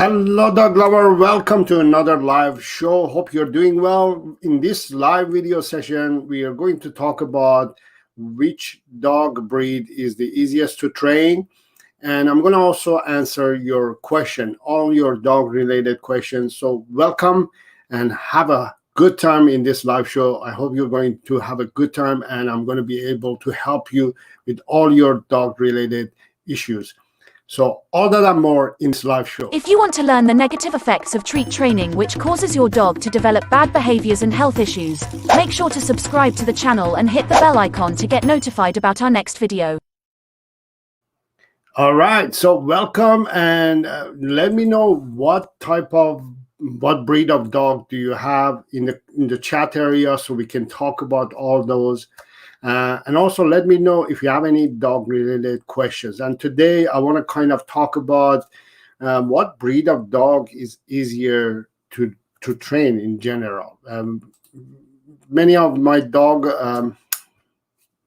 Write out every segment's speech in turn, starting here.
Hello, dog lover. Welcome to another live show. Hope you're doing well. In this live video session, we are going to talk about which dog breed is the easiest to train. And I'm going to also answer your question, all your dog related questions. So welcome and have a good time in this live show. I hope you're going to have a good time, and I'm going to be able to help you with all your dog related issues. So all that and more in this live show. If you want to learn the negative effects of treat training, which causes your dog to develop bad behaviors and health issues, make sure to subscribe to the channel and hit the bell icon to get notified about our next video. All right, so welcome, and let me know what breed of dog do you have in the chat area, so we can talk about all those. And also let me know if you have any dog related questions. And today I want to kind of talk about what breed of dog is easier to train in general. Many of my dog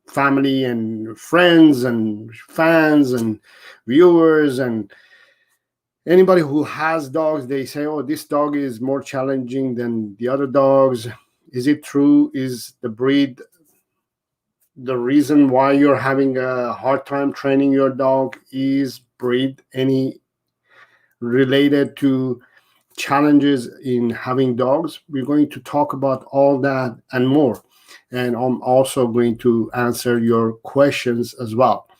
family and friends and fans and viewers and anybody who has dogs, they say, oh, this dog is more challenging than the other dogs. Is it true? Is the breed the reason why you're having a hard time training your dog? Is breed any related to challenges in having dogs? We're going to talk about all that and more. And I'm also going to answer your questions as well.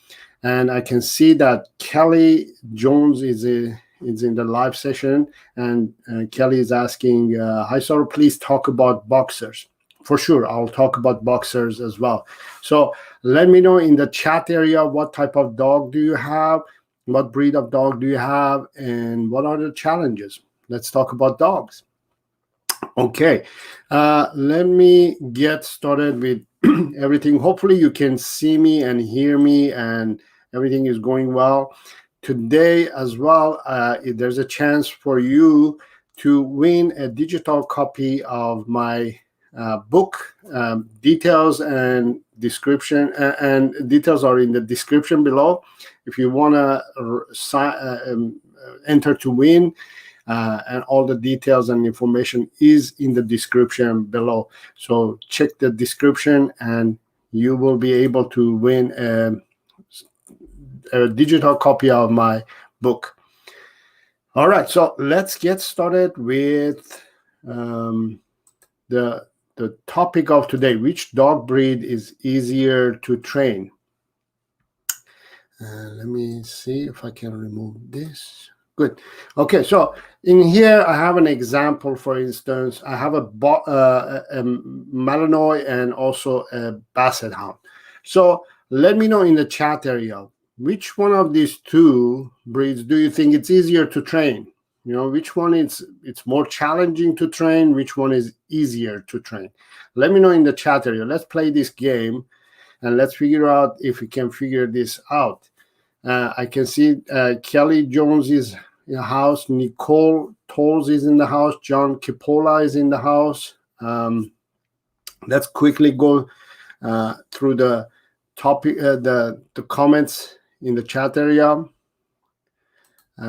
And I can see that Kelly Jones is in the live session. And Kelly is asking, hi, Saro, please talk about boxers. For sure, I'll talk about boxers as well. So let me know in the chat area, what type of dog do you have? What breed of dog do you have? And what are the challenges? Let's talk about dogs. Okay, let me get started with everything. Hopefully you can see me and hear me and everything is going well. Today as well, there's a chance for you to win a digital copy of my book. Details and description and details are in the description below. If you want to enter to win, and all the details and information is in the description below. So check the description and you will be able to win a digital copy of my book. All right, so let's get started with the topic of today. Which dog breed is easier to train? Let me see if I can remove this. Good. Okay, so in here I have an example. For instance, I have a Malinois and also a Basset Hound. So let me know in the chat area, which one of these two breeds do you think it's easier to train? You know, which one it's more challenging to train, which one is easier to train? Let me know in the chat area. Let's play this game and let's figure out if we can figure this out. I can see Kelly Jones is in the house, Nicole Tolles is in the house, John Kipola is in the house. Let's quickly go through the topic, the comments in the chat area.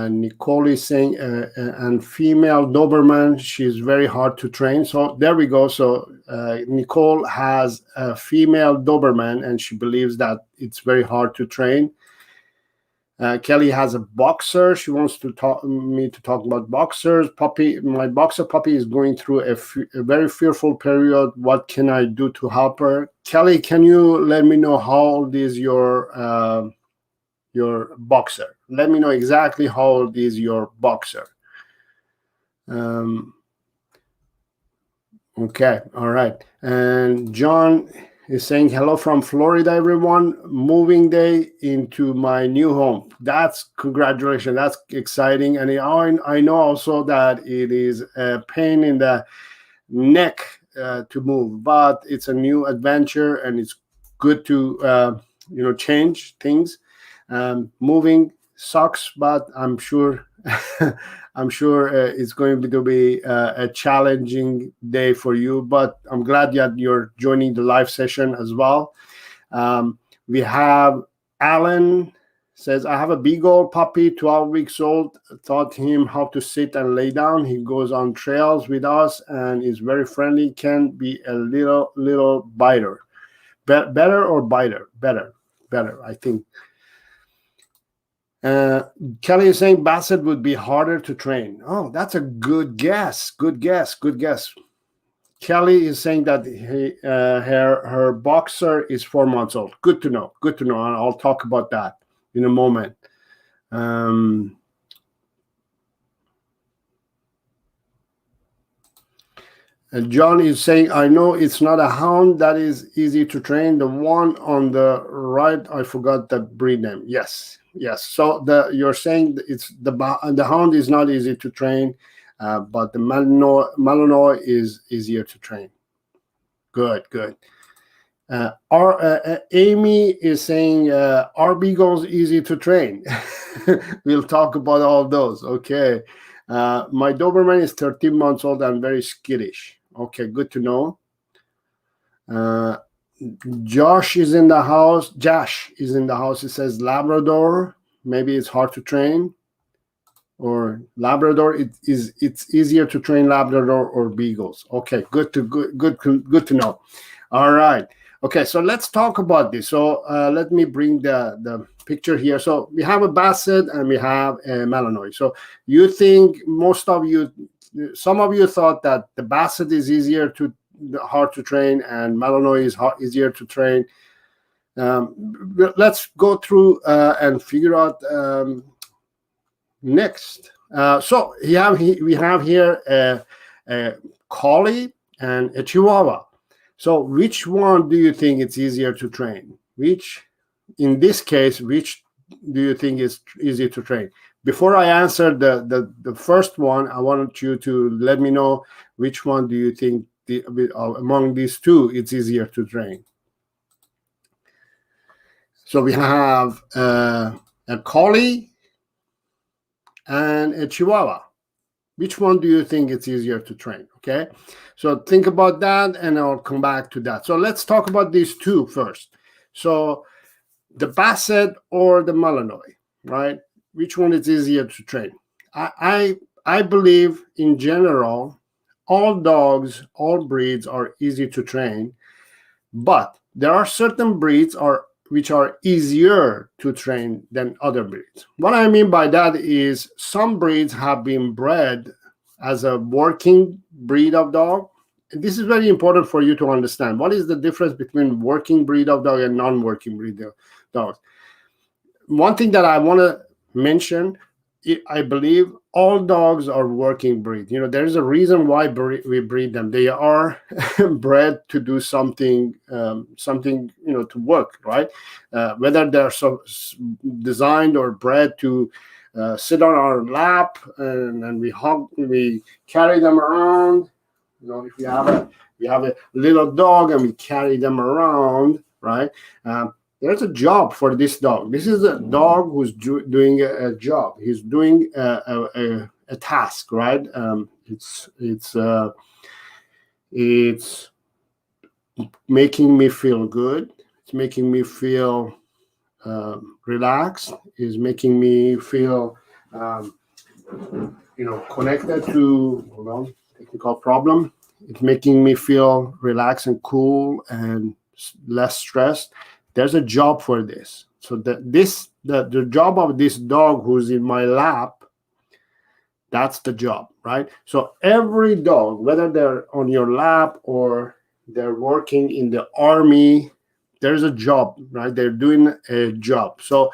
Nicole is saying, and female Doberman, she's very hard to train. So there we go. So Nicole has a female Doberman, and she believes that it's very hard to train. Kelly has a boxer. She wants to talk about boxers. My boxer puppy is going through a very fearful period. What can I do to help her? Kelly, can you let me know how old is your boxer? Let me know exactly how old is your boxer. Okay, all right. And John is saying, hello from Florida, everyone. Moving day into my new home. That's congratulations. That's exciting. And I know also that it is a pain in the neck to move, but it's a new adventure and it's good to change things. Moving sucks, but I'm sure it's going to be a challenging day for you, but I'm glad that you're joining the live session as well. We have Alan says, I have a Beagle puppy, 12 weeks old. Taught him how to sit and lay down. He goes on trails with us and is very friendly. Can be a little biter. Better or biter? Better, I think. Kelly is saying Basset would be harder to train. Oh, that's a good guess. Good guess. Kelly is saying that her boxer is 4 months old. Good to know. And I'll talk about that in a moment. John is saying, I know it's not a hound that is easy to train. The one on the right, I forgot the breed name. Yes. So you're saying it's the hound is not easy to train, but the Malinois is easier to train. Good. Amy is saying, are beagles easy to train? We'll talk about all those. Okay. My Doberman is 13 months old and very skittish. Okay, good to know. Josh is in the house. He says Labrador. Maybe it's hard to train. Or Labrador. It's easier to train Labrador or beagles. Okay, good to know. All right. Okay, so let's talk about this. So let me bring the picture here. So we have a Basset and we have a Malinois. So you think some of you thought that the Basset is hard to train and Malinois is easier to train. Let's go through and figure out next. So we have here a Collie and a Chihuahua. So which one do you think it's easier to train? In this case, which do you think is easy to train? Before I answer the first one, I want you to let me know which one do you think among these two it's easier to train. So we have a Collie and a Chihuahua. Which one do you think it's easier to train? Okay, so think about that and I'll come back to that. So let's talk about these two first. So the Basset or the Malinois, right? Which one is easier to train? I believe in general, all dogs, all breeds are easy to train, but there are certain breeds which are easier to train than other breeds. What I mean by that is some breeds have been bred as a working breed of dog. And this is very important for you to understand. What is the difference between working breed of dog and non-working breed of dogs? One thing that I want to mention, I believe all dogs are working breed. There's a reason why we breed them. They are bred to do something, to work, right? Whether they're designed or bred to sit on our lap and we carry them around. If we have a little dog and we carry them around, right? There's a job for this dog. This is a dog who's doing a job. He's doing a task, right? It's making me feel good. It's making me feel relaxed. It's making me feel, connected to. Hold on, technical problem. It's making me feel relaxed and cool and less stressed. There's a job for this. So the job of this dog who's in my lap, that's the job, right? So every dog, whether they're on your lap or they're working in the army, there's a job, right? They're doing a job. So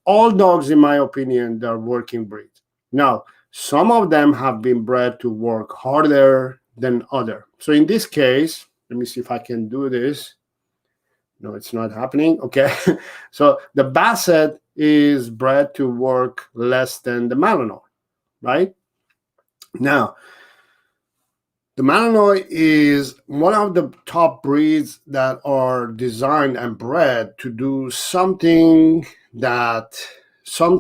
all dogs, in my opinion, they're working breeds. Now, some of them have been bred to work harder than other. So in this case, let me see if I can do this. No, it's not happening. Okay. So the Basset is bred to work less than the Malinois, right? Now, the Malinois is one of the top breeds that are designed and bred to do some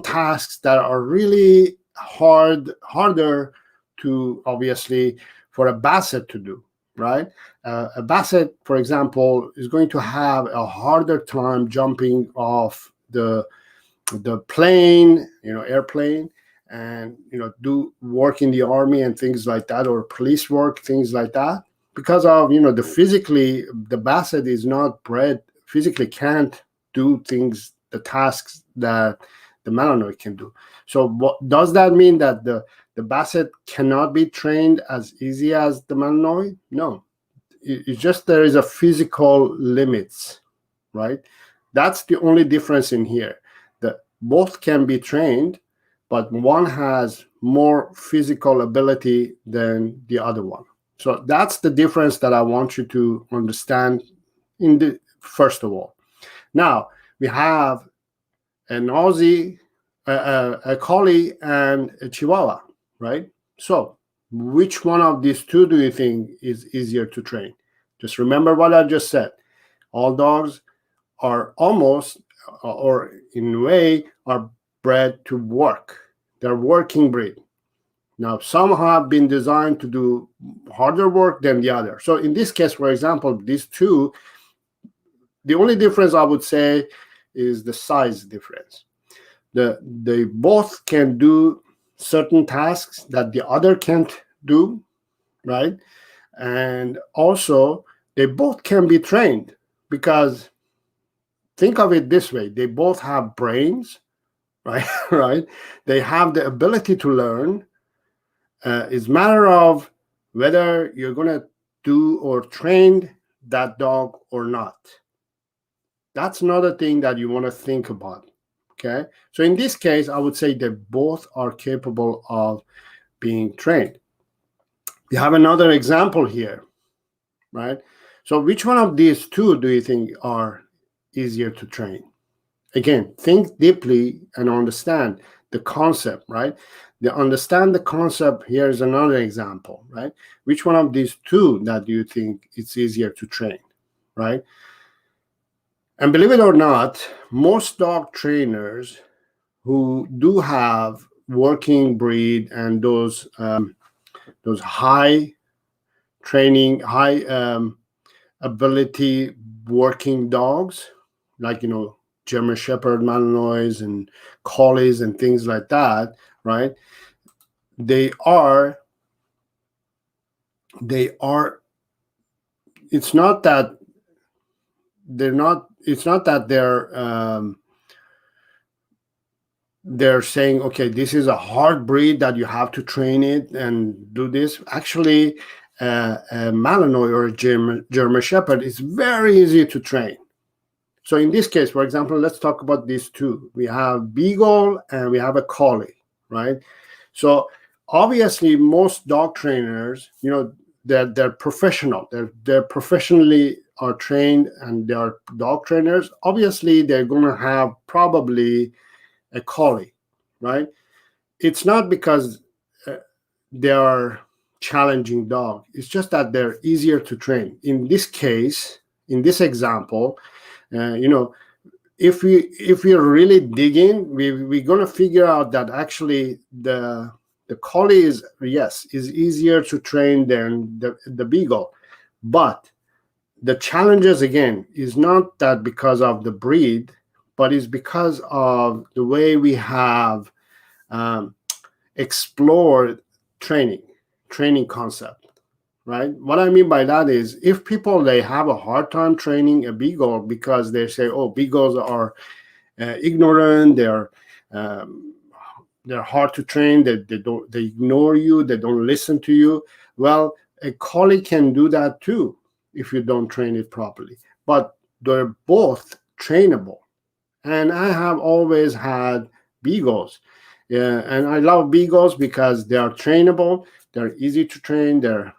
tasks that are really harder to, obviously, for a Basset to do, right? A Basset, for example, is going to have a harder time jumping off the the plane, airplane, and do work in the army and things like that, or police work, things like that, because of the basset is not bred physically, can't do things, the tasks that the Malinois can do. So does that mean that the basset cannot be trained as easy as the Malinois? No, it's just there is a physical limits, right? That's the only difference in here. Both can be trained, but one has more physical ability than the other one. So that's the difference that I want you to understand first of all. Now we have an Aussie, a Collie, and a Chihuahua, right? So which one of these two do you think is easier to train? Just remember what I just said. All dogs are almost, or in a way, are bred to work. They're working breed. Now, some have been designed to do harder work than the other. So in this case, for example, these two, the only difference I would say is the size difference. They both can do certain tasks that the other can't do, right? And also, they both can be trained, because think of it this way: they both have brains, right? Right? They have the ability to learn. It's a matter of whether you're going to do or train that dog or not. That's another thing that you want to think about. Okay? So in this case, I would say they both are capable of being trained. We have another example here, right? So which one of these two do you think are easier to train? Again, think deeply and understand the concept, right? Understand the concept. Here is another example, right? Which one of these two that do you think it's easier to train, right? And believe it or not, most dog trainers who do have working breed and those high training, high ability working dogs, like German Shepherd, Malinois, and Collies, and things like that, right? They are. It's not that they're not. It's not that they're saying, okay, this is a hard breed that you have to train it and do this. Actually, a Malinois or a German Shepherd is very easy to train. So in this case, for example, let's talk about these two. We have Beagle and we have a Collie, right? So obviously, most dog trainers, they're professional. They're professionally are trained, and they are dog trainers. Obviously, they're going to have probably a Collie, right? It's not because they are challenging dog. It's just that they're easier to train. In this case, in this example, if we really dig in, we're going to figure out that actually the Collie is easier to train than the Beagle. But the challenges, again, is not that because of the breed, but is because of the way we have explored training concept, right? What I mean by that is, if people, they have a hard time training a Beagle because they say, oh, Beagles are ignorant, they're hard to train, they ignore you, they don't listen to you. Well, a Collie can do that too if you don't train it properly. But they're both trainable. And I have always had Beagles. And I love Beagles because they are trainable, they're easy to train, they're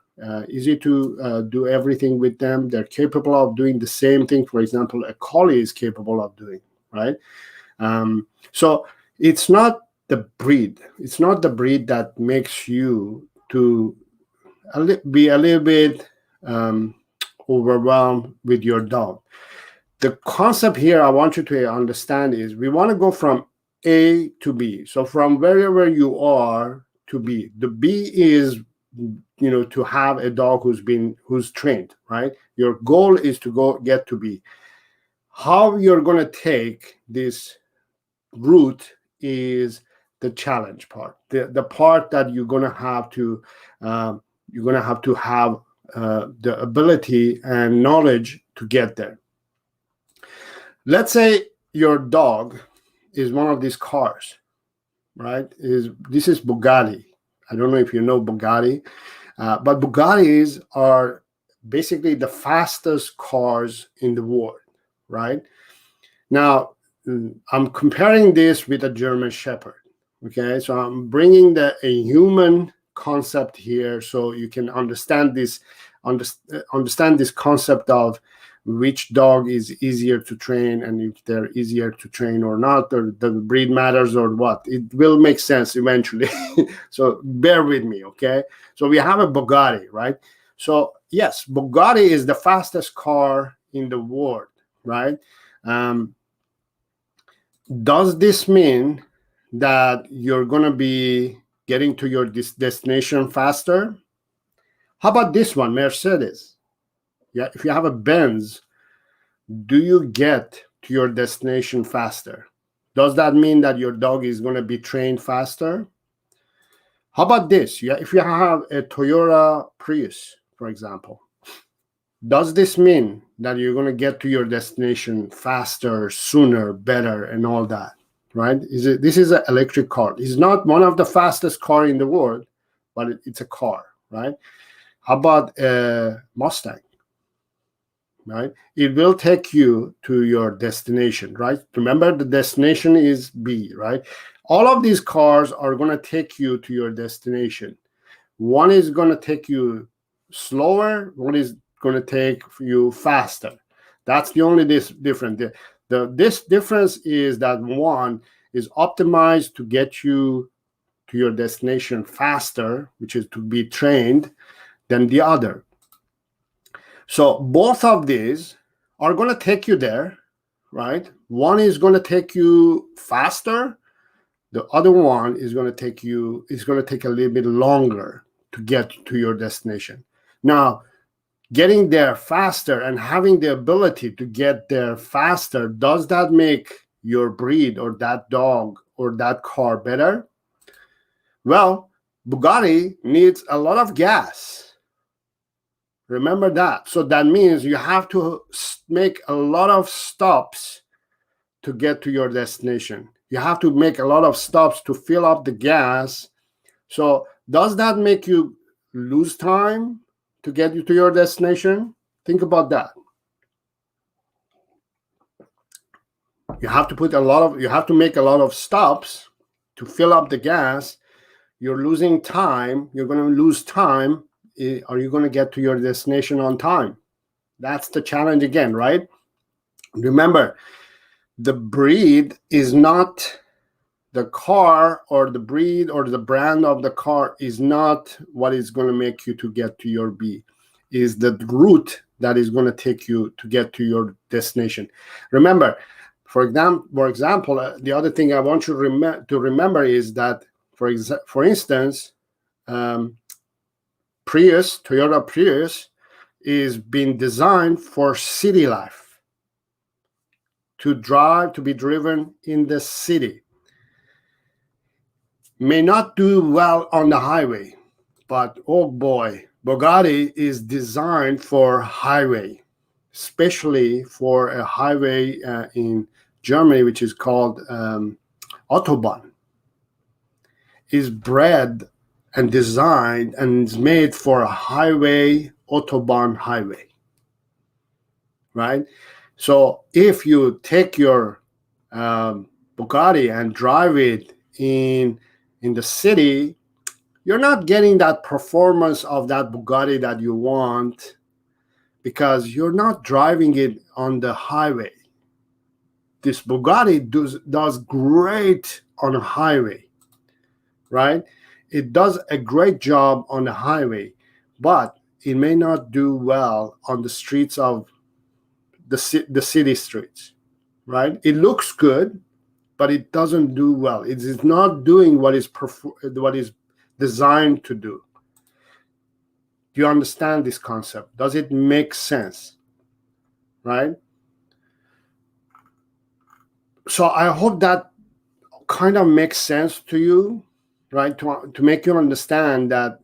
easy to do everything with them. They're capable of doing the same thing, for example, a Collie is capable of doing, right? So it's not the breed. It's not the breed that makes you to be a little bit overwhelmed with your dog. The concept here I want you to understand is we want to go from A to B. So from wherever you are to B. The B is, to have a dog who's trained, right? Your goal is to get to B. How you're going to take this route is the challenge part, the part that you're gonna have to have the ability and knowledge to get there. Let's say your dog is one of these cars, right? This is Bugatti. I don't know if you know Bugatti, but Bugattis are basically the fastest cars in the world, right? Now, I'm comparing this with a German Shepherd. Okay, so I'm bringing a human concept here, so you can understand this concept of which dog is easier to train, and if they're easier to train or not, or the breed matters or what. It will make sense eventually. So bear with me, okay? So we have a Bugatti, right? So yes, Bugatti is the fastest car in the world, right? Does this mean that you're going to be getting to your destination faster? How about this one, Mercedes? Yeah, if you have a Benz, do you get to your destination faster? Does that mean that your dog is going to be trained faster? How about this? Yeah, if you have a Toyota Prius, for example, does this mean that you're going to get to your destination faster, sooner, better, and all that? Right? This is an electric car. It's not one of the fastest car in the world, but it's a car, right? How about a Mustang? Right? It will take you to your destination, right? Remember, the destination is B, right? All of these cars are going to take you to your destination. One is going to take you slower. One is going to take you faster. That's the only difference. This difference is that one is optimized to get you to your destination faster, which is to be trained, than the other. So both of these are going to take you there, right? One is going to take you faster. The other one is going to take a little bit longer to get to your destination. Now, getting there faster and having the ability to get there faster, does that make your breed or that dog or that car better? Well, Bugatti needs a lot of gas. Remember that. So that means you have to make a lot of stops to get to your destination. You have to make a lot of stops to fill up the gas. So does that make you lose time to get you to your destination? Think about that. You have to make a lot of stops to fill up the gas. You're losing time. You're going to lose time. Are you going to get to your destination on time? That's the challenge again, right? Remember, the breed is not the car, or the breed or the brand of the car is not what is going to make you to get to your B. Is the route that is going to take you to get to your destination. Remember, for example, the other thing I want you to remember is that, for instance, Toyota Prius is being designed for city life, to be driven in the city. May not do well on the highway, but oh boy, Bugatti is designed for highway, especially for a highway in Germany, which is called Autobahn. Is bred and designed and is made for a highway, Autobahn highway, right? So if you take your Bugatti and drive it in the city, you're not getting that performance of that Bugatti that you want, because you're not driving it on the highway. This Bugatti does great on a highway, right? It does a great job on the highway, but it may not do well on the streets of the city streets, right? It looks good, but it doesn't do well. It is not doing what is designed to do. Do you understand this concept? Does it make sense? Right? So I hope that kind of make sense to you, right? To make you understand that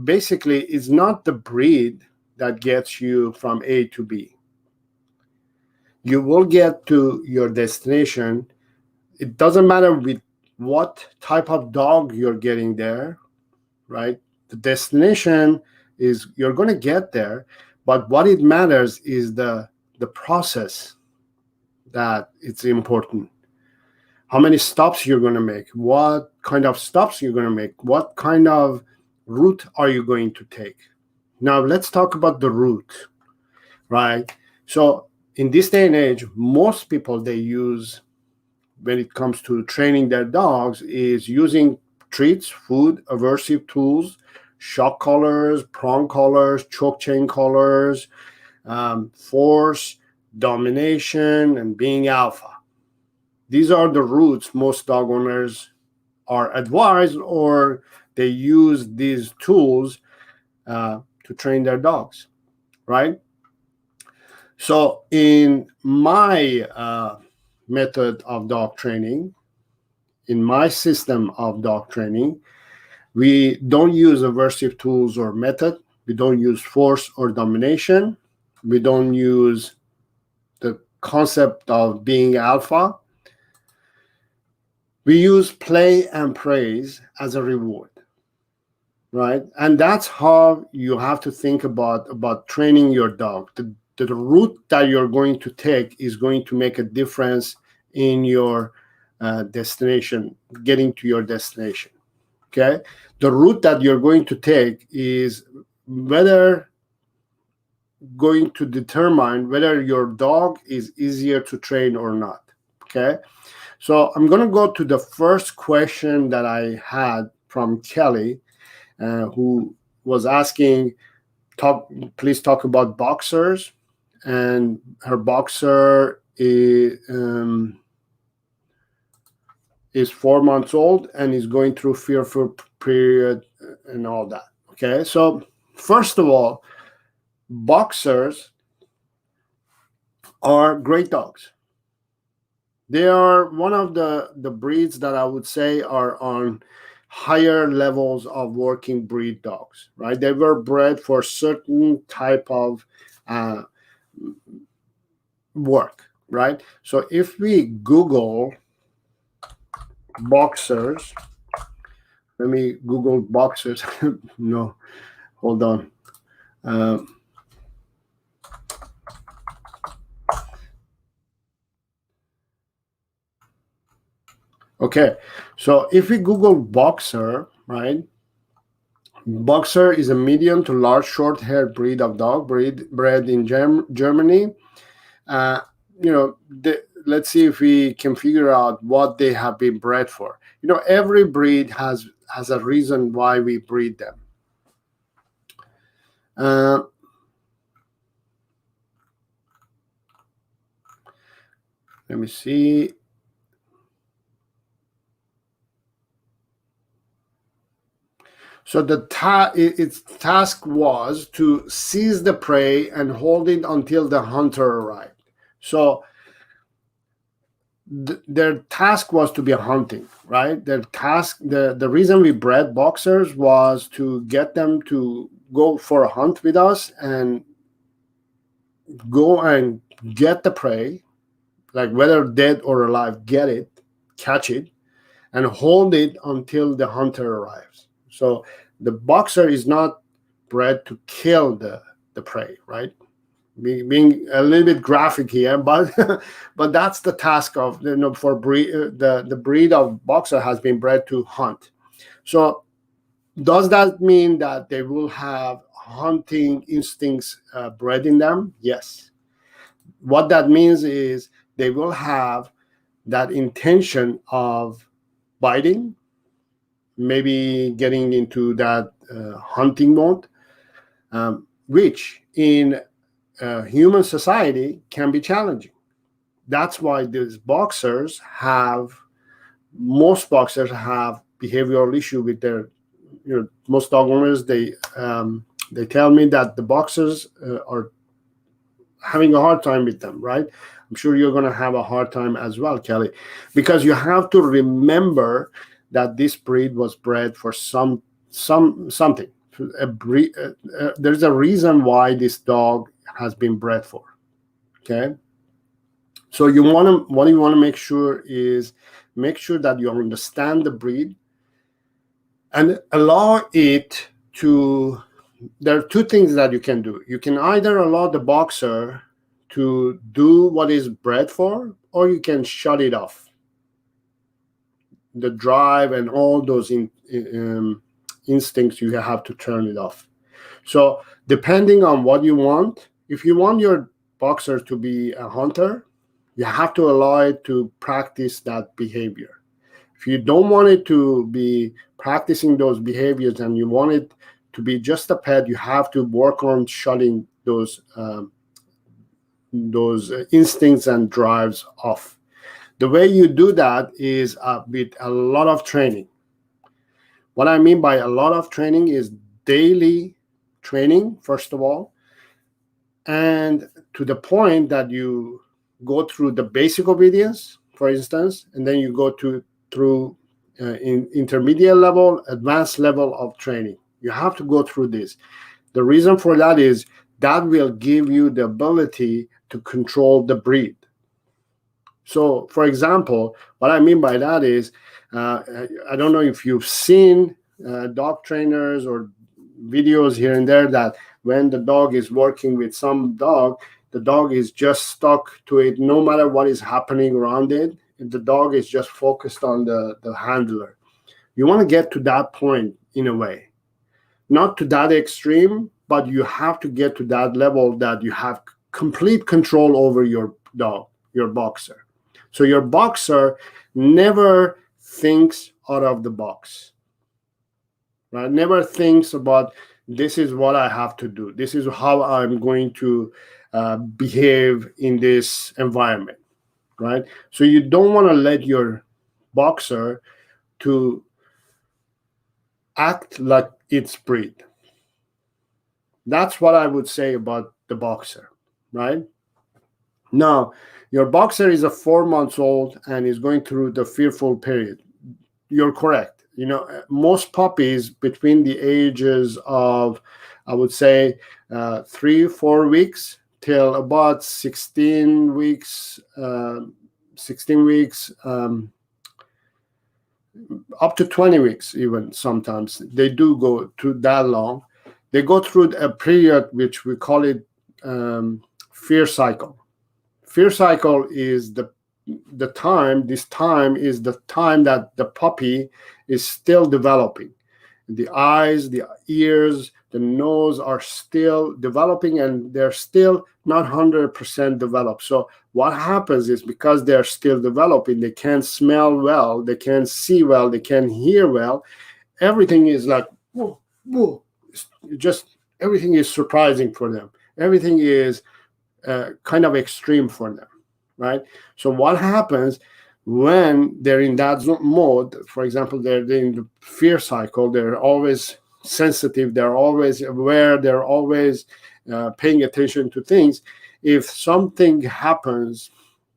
basically it's not the breed that gets you from A to B. You will get to your destination. It doesn't matter with what type of dog you're getting there, right? The destination is you're going to get there, but what it matters is the process that it's important. How many stops you're going to make, what kind of stops you're going to make, what kind of route are you going to take. Now let's talk about the route, right? So in this day and age, most people they use when it comes to training their dogs is using treats, food, aversive tools, shock collars, prong collars, choke chain collars, force, domination, and being alpha. These are the routes most dog owners are advised, or they use these tools to train their dogs, right? So in my method of dog training, in my system of dog training, we don't use aversive tools or method. We don't use force or domination. We don't use the concept of being alpha. We use play and praise as a reward, right? And that's how you have to think about training your dog. The route that you're going to take is going to make a difference in your destination, getting to your destination, okay? The route that you're going to take is whether going to determine whether your dog is easier to train or not, okay? So I'm going to go to the first question that I had from Kelly, who was asking, please talk about boxers. And her boxer is 4 months old and is going through fearful period and all that. Okay, so first of all, boxers are great dogs. They are one of the breeds that I would say are on higher levels of working breed dogs, right? They were bred for certain type of work, right? So if we Google boxers, let me Google boxers. No, hold on. Okay, so if we Google boxer, right? Boxer is a medium to large short-haired breed of dog bred in Germany. Let's see if we can figure out what they have been bred for. Every breed has a reason why we breed them. Let me see. So its task was to seize the prey and hold it until the hunter arrived. So their task was to be hunting, right? Their task, the reason we bred boxers was to get them to go for a hunt with us and go and get the prey, like whether dead or alive, catch it, and hold it until the hunter arrives. So the boxer is not bred to kill the prey, right? Being a little bit graphic here, but but that's the task of for the breed of boxer has been bred to hunt. So does that mean that they will have hunting instincts bred in them? Yes. What that means is they will have that intention of biting, maybe getting into that hunting mode, which in human society can be challenging. That's why most boxers have behavioral issue with their, most dog owners, they tell me that the boxers are having a hard time with them, right? I'm sure you're going to have a hard time as well, Kelly, because you have to remember that this breed was bred for something. There's a reason why this dog has been bred for. Okay, so what you want to make sure that you understand the breed and allow it to. There are two things that you can do. You can either allow the boxer to do what is bred for, or you can shut it off. The drive and all those instincts, you have to turn it off. So depending on what you want, if you want your boxer to be a hunter, you have to allow it to practice that behavior. If you don't want it to be practicing those behaviors and you want it to be just a pet, you have to work on shutting those instincts and drives off. The way you do that is with a lot of training. What I mean by a lot of training is daily training, first of all, and to the point that you go through the basic obedience, for instance, and then you go through intermediate level, advanced level of training. You have to go through this. The reason for that is that will give you the ability to control the breed. So, for example, what I mean by that is, I don't know if you've seen dog trainers or videos here and there that when the dog is working with some dog, the dog is just stuck to it no matter what is happening around it. The dog is just focused on the handler. You want to get to that point in a way. Not to that extreme, but you have to get to that level that you have complete control over your dog, your boxer. So your boxer never thinks out of the box, right? Never thinks about, this is what I have to do. This is how I'm going to behave in this environment, right? So you don't want to let your boxer to act like its breed. That's what I would say about the boxer, right? Now, your boxer is 4 months old and is going through the fearful period. You're correct. Most puppies between the ages of, I would say, 3-4 weeks till about 16 weeks, up to 20 weeks even sometimes. They do go through that long. They go through a period which we call it fear cycle. Fear cycle is the time. This time is the time that the puppy is still developing. The eyes, the ears, the nose are still developing, and they're still not 100% developed. So what happens is, because they're still developing, they can't smell well, they can't see well, they can't hear well. Everything is like, whoa, whoa. Just everything is surprising for them. Everything is kind of extreme for them, right? So what happens when they're in that mode? For example, they're in the fear cycle. They're always sensitive. They're always aware. They're always paying attention to things. If something happens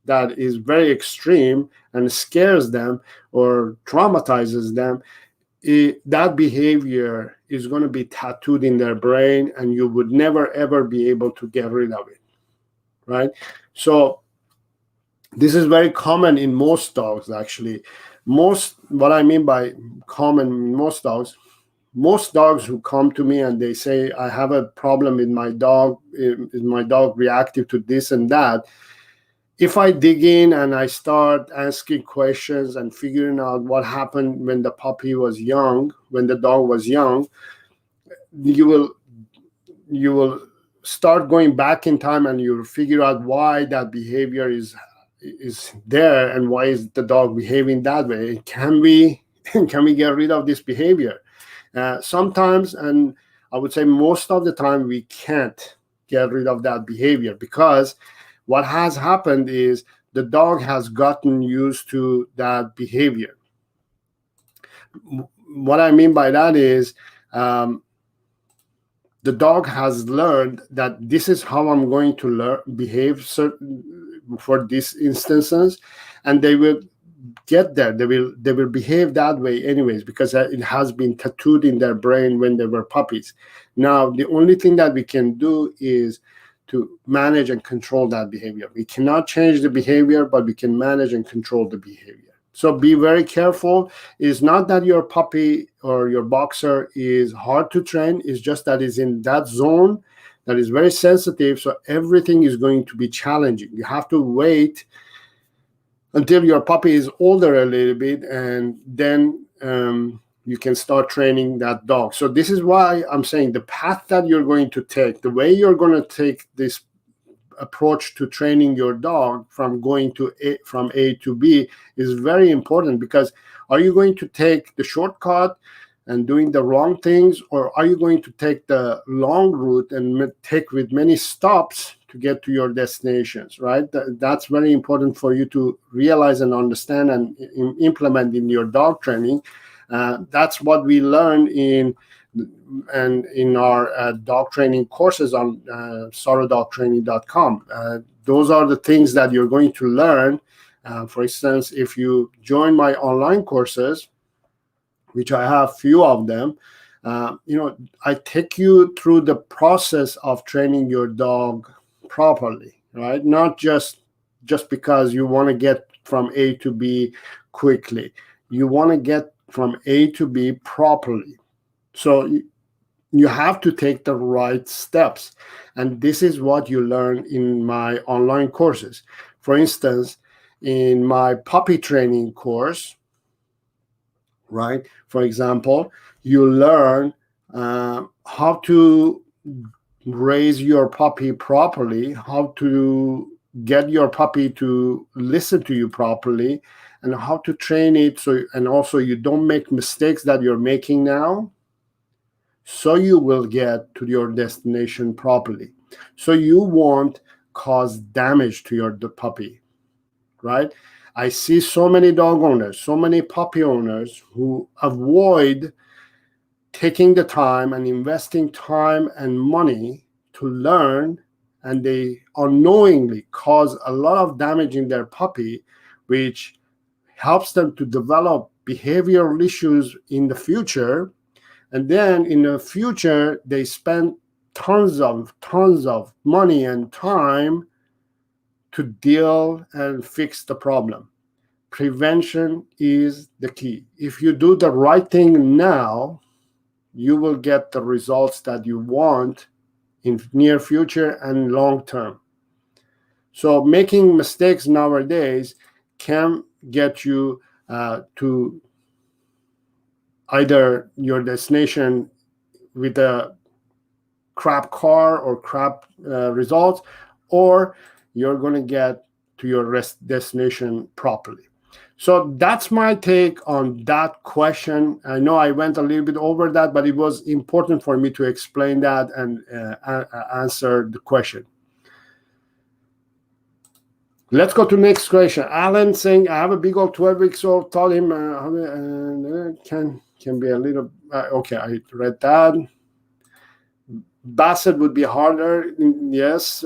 that is very extreme and scares them or traumatizes them, that behavior is going to be tattooed in their brain, and you would never ever be able to get rid of it, right? So this is very common in most dogs, actually. What I mean by common in most dogs who come to me and they say, I have a problem with my dog, is my dog reactive to this and that? If I dig in and I start asking questions and figuring out what happened when the puppy was young, when the dog was young, you will start going back in time, and you'll figure out why that behavior is there and why is the dog behaving that way. Can we get rid of this behavior? Sometimes, and I would say most of the time, we can't get rid of that behavior, because what has happened is the dog has gotten used to that behavior. What I mean by that is the the dog has learned that this is how I'm going to behave for these instances, and they will get there. They will behave that way anyways, because it has been tattooed in their brain when they were puppies. Now, the only thing that we can do is to manage and control that behavior. We cannot change the behavior, but we can manage and control the behavior. So be very careful. It's not that your puppy or your boxer is hard to train. It's just that it's in that zone that is very sensitive. So everything is going to be challenging. You have to wait until your puppy is older a little bit, and then you can start training that dog. So this is why I'm saying the path that you're going to take, the way you're going to take this approach to training your dog from going from A to B is very important, because are you going to take the shortcut and doing the wrong things, or are you going to take the long route and take with many stops to get to your destinations, right? That's very important for you to realize and understand and implement in your dog training. That's what we learn in our dog training courses on sarodogtraining.com. Those are the things that you're going to learn. For instance, if you join my online courses, which I have few of them, I take you through the process of training your dog properly, right? Not just because you want to get from A to B quickly. You want to get from A to B properly. So you have to take the right steps. And this is what you learn in my online courses. For instance, in my puppy training course, right? For example, you learn how to raise your puppy properly, how to get your puppy to listen to you properly, and how to train it and also you don't make mistakes that you're making now, so you will get to your destination properly. So you won't cause damage to the puppy, right? I see so many dog owners, so many puppy owners who avoid taking the time and investing time and money to learn, and they unknowingly cause a lot of damage in their puppy, which helps them to develop behavioral issues in the future. And then in the future, they spend tons of money and time to deal and fix the problem. Prevention is the key. If you do the right thing now, you will get the results that you want in near future and long term. So making mistakes nowadays can get you to either your destination with a crap car or crap results, or you're going to get to your destination properly. So that's my take on that question. I know I went a little bit over that, but it was important for me to explain that and answer the question. Let's go to the next question. Alan saying, I have a Beagle 12 weeks old, told him can be a little, okay, I read that. Basset would be harder. Yes,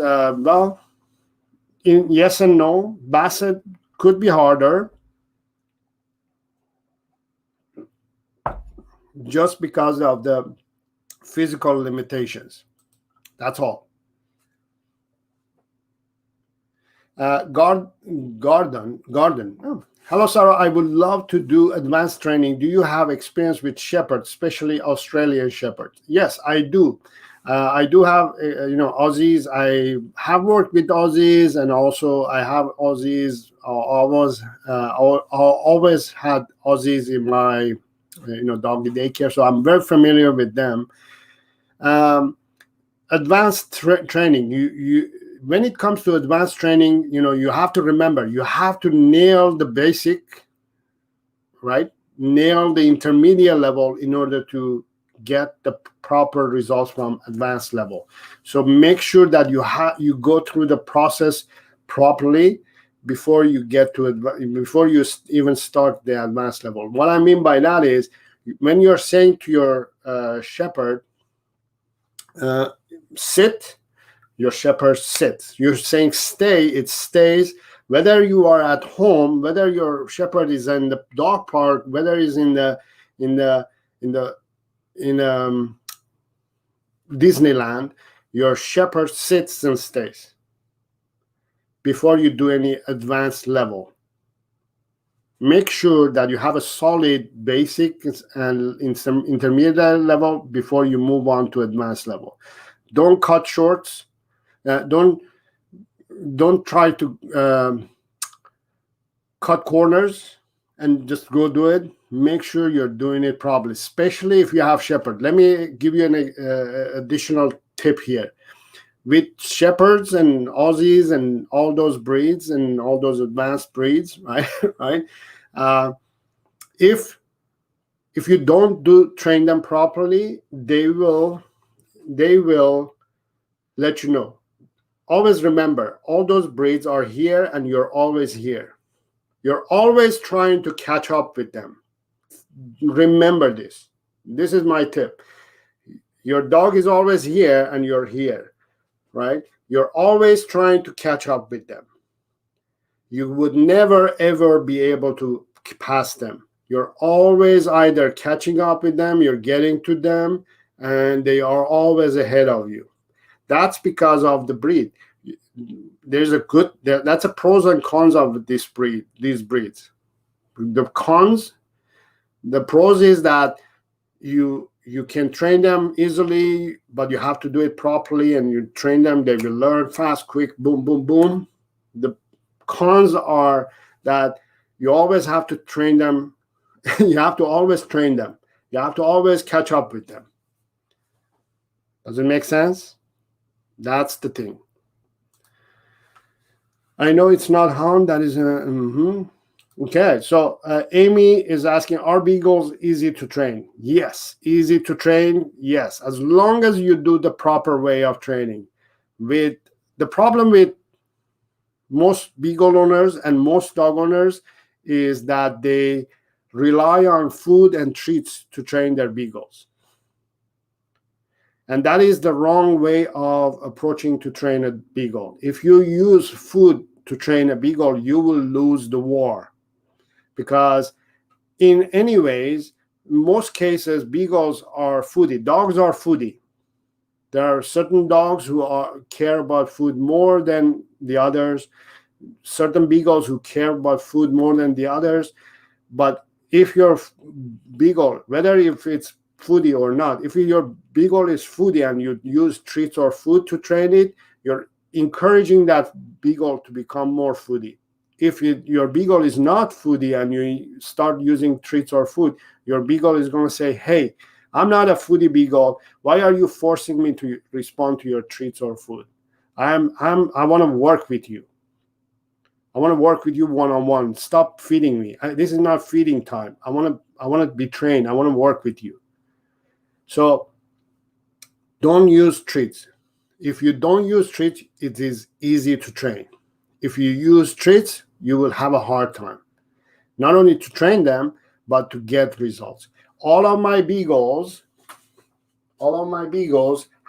yes and no. Basset could be harder just because of the physical limitations. That's all. Garden. Oh. Hello, Saro. I would love to do advanced training. Do you have experience with shepherds, especially Australian shepherds? Yes, I do. I do have, Aussies. I have worked with Aussies, and also I have Aussies. Always had Aussies in my, doggy daycare. So I'm very familiar with them. Advanced training. When it comes to advanced training, you have to remember, you have to nail the basic, right? Nail the intermediate level in order to get the proper results from advanced level. So make sure that you go through the process properly before you get to before you even start the advanced level. What I mean by that is, when you're saying to your shepherd, Sit, your shepherd sits. You're saying stay, it stays. Whether you are at home, whether your shepherd is in the dog park, whether he's in Disneyland, your shepherd sits and stays before you do any advanced level. Make sure that you have a solid basic and in some intermediate level before you move on to advanced level. Don't cut shorts. Don't try to cut corners and just go do it. Make sure you're doing it properly, especially if you have shepherd. Let me give you an additional tip here. With shepherds and Aussies and all those breeds and all those advanced breeds, right? Right? If you don't train them properly, they will let you know. Always remember, all those breeds are here and you're always here. You're always trying to catch up with them. Remember this. This is my tip. Your dog is always here and you're here, right? You're always trying to catch up with them. You would never, ever be able to pass them. You're always either catching up with them, you're getting to them, and they are always ahead of you. That's because of the breed. That's a pros and cons of these breeds. The pros is that you can train them easily, but you have to do it properly, and you train them, they will learn fast, quick, boom, boom, boom. The cons are that you always have to train them. You have to always train them. You have to always catch up with them. Does it make sense? That's the thing. I know it's not hound. That is Okay, so Amy is asking, are beagles easy to train? Yes, easy to train. Yes, as long as you do the proper way of training. With the problem with most beagle owners and most dog owners is that they rely on food and treats to train their beagles. And that is the wrong way of approaching to train a beagle. If you use food to train a beagle, you will lose the war. Because in any ways, most cases, beagles are foodie. Dogs are foodie. There are certain dogs who care about food more than the others. Certain beagles who care about food more than the others. But if your beagle, whether if it's foodie or not, if your beagle is foodie and you use treats or food to train it, you're encouraging that beagle to become more foodie. If your beagle is not foodie and you start using treats or food, your beagle is going to say, hey, I'm not a foodie beagle. Why are you forcing me to respond to your treats or food? I want to work with you. I want to work with you one-on-one. Stop feeding me. This is not feeding time. I want to be trained. I want to work with you. So don't use treats. If you don't use treats, it is easy to train. If you use treats, you will have a hard time. Not only to train them, but to get results. All of my beagles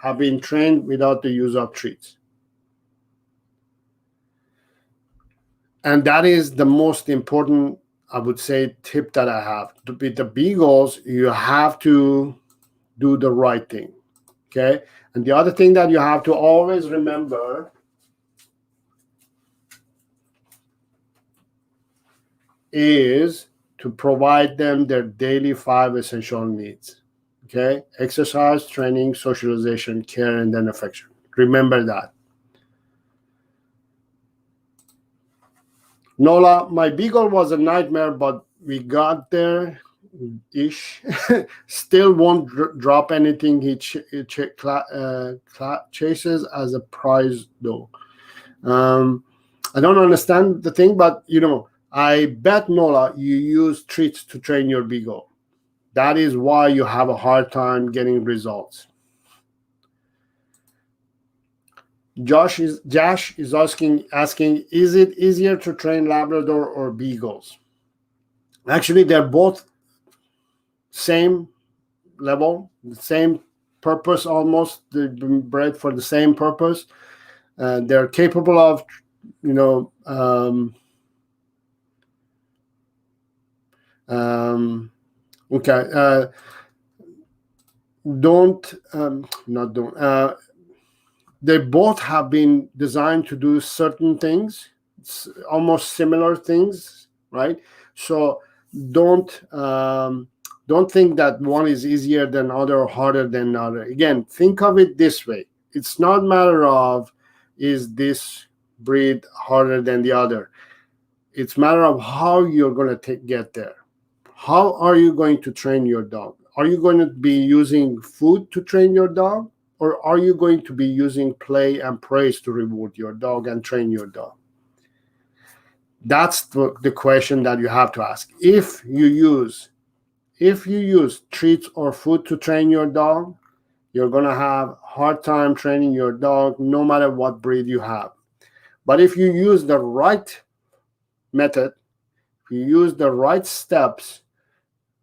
have been trained without the use of treats. And that is the most important, I would say, tip that I have. With the beagles, you have to do the right thing. Okay? And the other thing that you have to always remember is to provide them their daily 5 essential needs. Okay? Exercise, training, socialization, care, and then affection. Remember that. Nola, my beagle was a nightmare, but we got there-ish. Still won't drop anything he chases as a prize, though. I don't understand the thing, but, I bet, Nola, you use treats to train your beagle. That is why you have a hard time getting results. Josh is asking, is it easier to train Labrador or beagles? Actually, they're both same level, the same purpose almost. They've been bred for the same purpose. They're capable of, you know, okay. They both have been designed to do certain things, almost similar things, right? So don't think that one is easier than other or harder than other. Again, think of it this way: it's not a matter of is this breed harder than the other. It's a matter of how you're going to get there. How are you going to train your dog? Are you going to be using food to train your dog? Or are you going to be using play and praise to reward your dog and train your dog? That's the question that you have to ask. If you use treats or food to train your dog, you're going to have a hard time training your dog no matter what breed you have. But if you use the right method, if you use the right steps,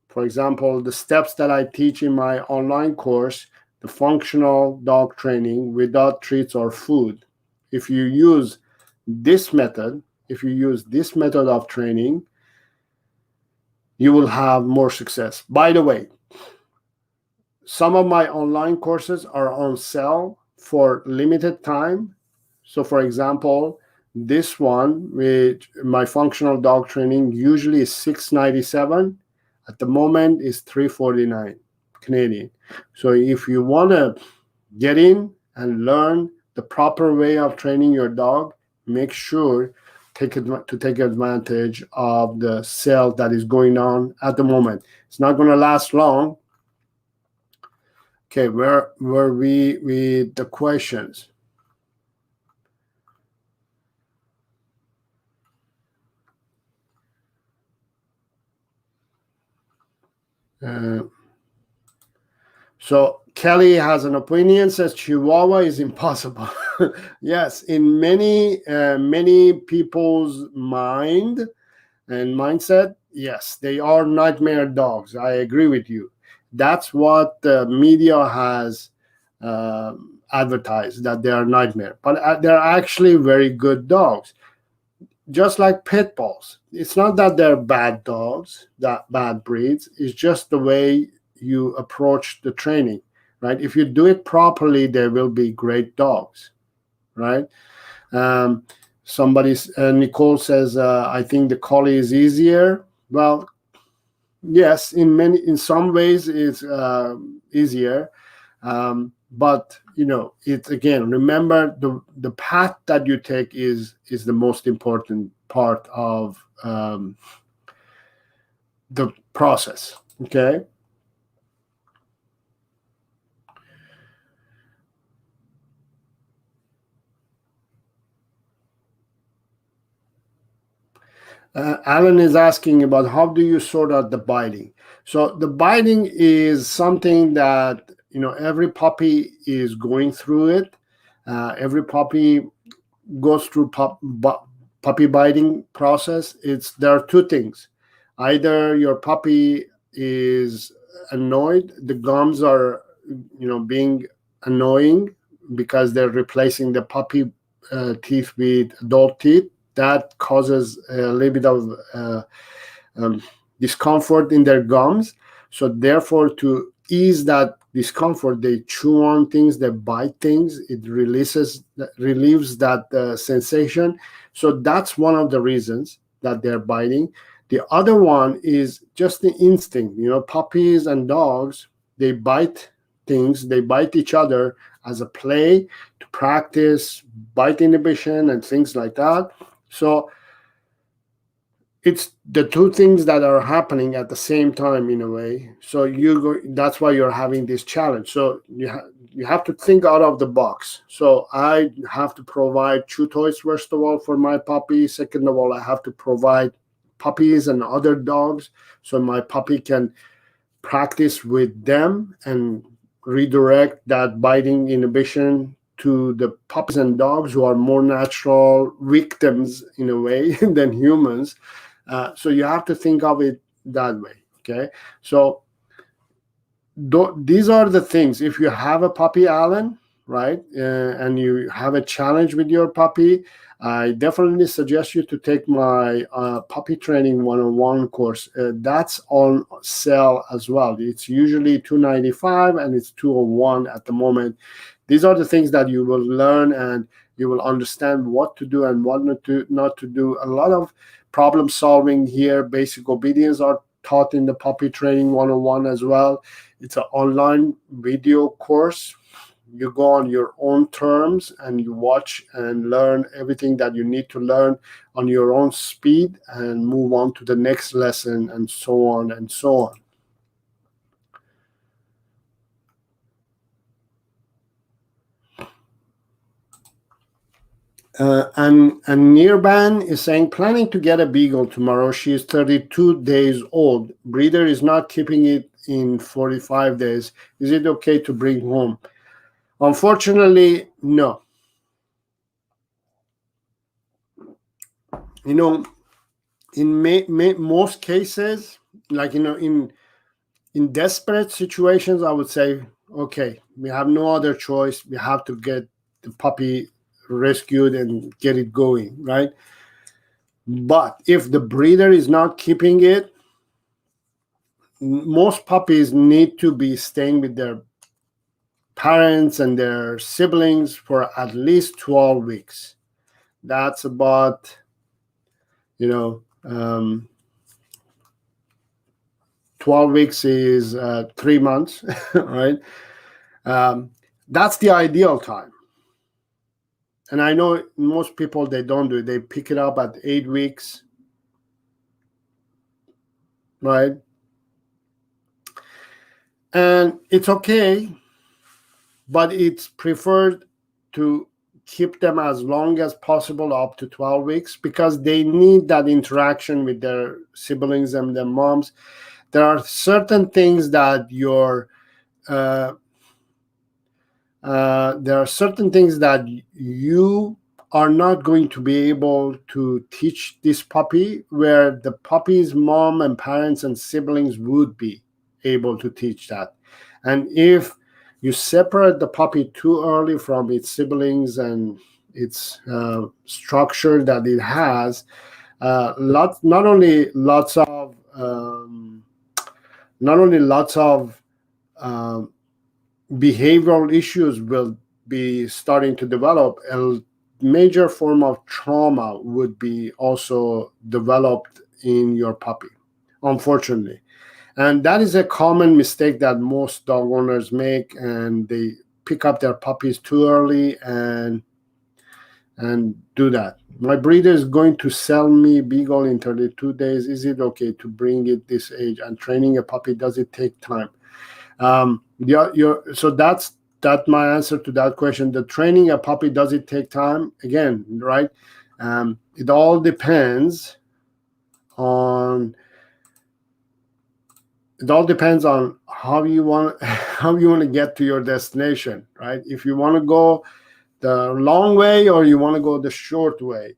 for example, the steps that I teach in my online course, the functional dog training without treats or food. If you use this method, of training, you will have more success. By the way, some of my online courses are on sale for limited time. So for example, this one with my functional dog training usually is $697. At the moment is $349 Canadian. So if you want to get in and learn the proper way of training your dog, make sure to take advantage of the sale that is going on at the moment. It's not going to last long. Okay, where were we with the questions? So Kelly has an opinion, says Chihuahua is impossible. Yes, in many people's mind and mindset, yes, they are nightmare dogs. I agree with you. That's what the media has advertised, that they are nightmare. But they're actually very good dogs. Just like pit bulls. It's not that they're bad dogs, that bad breeds. It's just the way you approach the training, right? If you do it properly, they will be great dogs, right? Nicole says, I think the collie is easier. Well, yes, in some ways it's easier, but you know, it's, again, remember the path that you take is the most important part of the process. Okay. Alan is asking about how do you sort out the biting. So the biting is something that, you know, every puppy is going through it. Every puppy goes through puppy biting process. There are two things. Either your puppy is annoyed, the gums are, you know, being annoying because they're replacing the puppy teeth with adult teeth. That causes a little bit of discomfort in their gums. So therefore, to ease that discomfort, they chew on things, they bite things. It relieves that sensation. So that's one of the reasons that they're biting. The other one is just the instinct. You know, puppies and dogs, they bite things, they bite each other as a play to practice bite inhibition and things like that. So it's the two things that are happening at the same time in a way. So that's why you're having this challenge. So you have to think out of the box. So I have to provide chew toys, first of all, for my puppy. Second of all, I have to provide puppies and other dogs so my puppy can practice with them and redirect that biting inhibition to the puppies and dogs who are more natural victims in a way than humans. So you have to think of it that way. Okay. So these are the things. If you have a puppy, Alan, right, and you have a challenge with your puppy, I definitely suggest you to take my puppy training 101 course. That's on sale as well. It's usually $295 and it's 201 at the moment. These are the things that you will learn, and you will understand what to do and what not to do. A lot of problem solving here. Basic obedience are taught in the puppy training 101 as well. It's an online video course. You go on your own terms and you watch and learn everything that you need to learn on your own speed and move on to the next lesson, and so on and so on. And Nirban is saying, planning to get a Beagle tomorrow. She is 32 days old. Breeder is not keeping it in 45 days. Is it okay to bring home? Unfortunately, no. You know, in most cases, like, you know, in desperate situations, I would say, okay, we have no other choice. We have to get the puppy rescued and get it going, right? But if the breeder is not keeping it, most puppies need to be staying with their parents and their siblings for at least 12 weeks. That's about, 12 weeks is 3 months, right? That's the ideal time. And I know most people, they don't do it. They pick it up at 8 weeks, right? And it's okay, but it's preferred to keep them as long as possible, up to 12 weeks, because they need that interaction with their siblings and their moms. There are certain things that you are not going to be able to teach this puppy, where the puppy's mom and parents and siblings would be able to teach that. And if you separate the puppy too early from its siblings and its structure that it has, not only lots of behavioral issues will be starting to develop, a major form of trauma would be also developed in your puppy, unfortunately. And that is a common mistake that most dog owners make, and they pick up their puppies too early and do that. My breeder is going to sell me Beagle in 32 days. Is it okay to bring it this age? And training a puppy, does it take time? So that's my answer to that question. The training a puppy, does it take time? Again, right? It all depends on how you want to get to your destination, right? If you want to go the long way or you want to go the short way.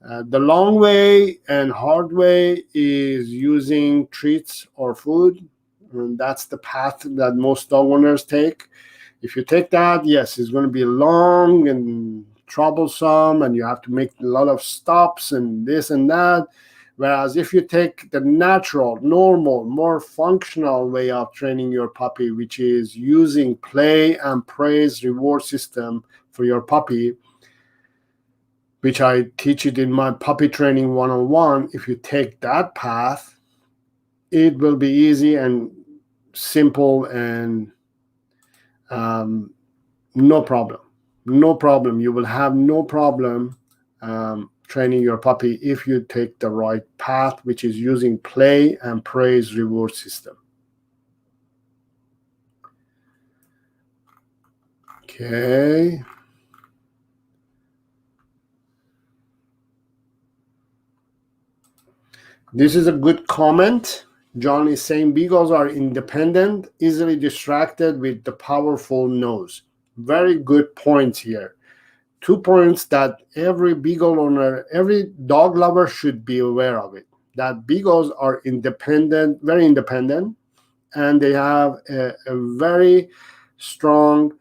The long way and hard way is using treats or food. And that's the path that most dog owners take. If you take that, yes, it's going to be long and troublesome, and you have to make a lot of stops and this and that. Whereas if you take the natural, normal, more functional way of training your puppy, which is using play and praise reward system for your puppy, which I teach it in my puppy training 101, if you take that path, it will be easy and simple and no problem. You will have no problem training your puppy if you take the right path, which is using play and praise reward system. Okay. This is a good comment. John is saying Beagles are independent, easily distracted with the powerful nose. Very good points here. 2 points that every Beagle owner, every dog lover should be aware of it. That Beagles are independent, very independent, and they have a very strong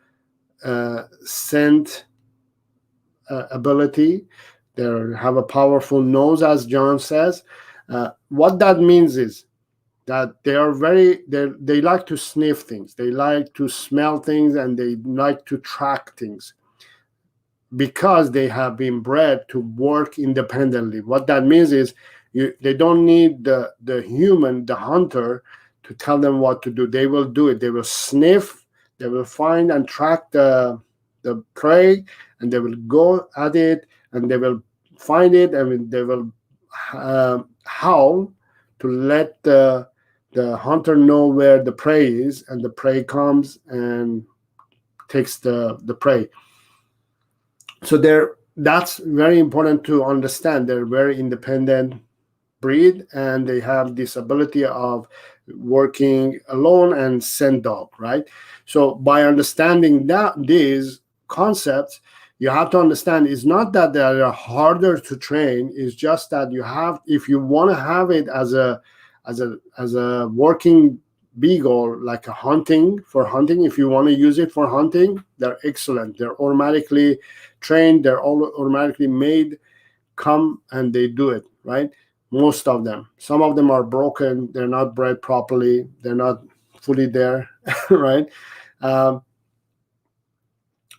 scent ability. They have a powerful nose, as John says. What that means is that they like to sniff things, they like to smell things, and they like to track things because they have been bred to work independently. What that means is they don't need the human, the hunter, to tell them what to do. They will do it. They will sniff, they will find and track the prey, and they will go at it, and they will find it, and they will howl to let the hunter know where the prey is, and the prey comes and takes the prey. So that's very important to understand. They're very independent breed, and they have this ability of working alone and scent dog, right? So by understanding these concepts, you have to understand it's not that they are harder to train. It's just that if you want to have it as a working beagle, like for hunting, if you want to use it for hunting, they're excellent. They're automatically trained, they're all automatically made, come and they do it, right? Most of them. Some of them are broken, they're not bred properly, they're not fully there, right?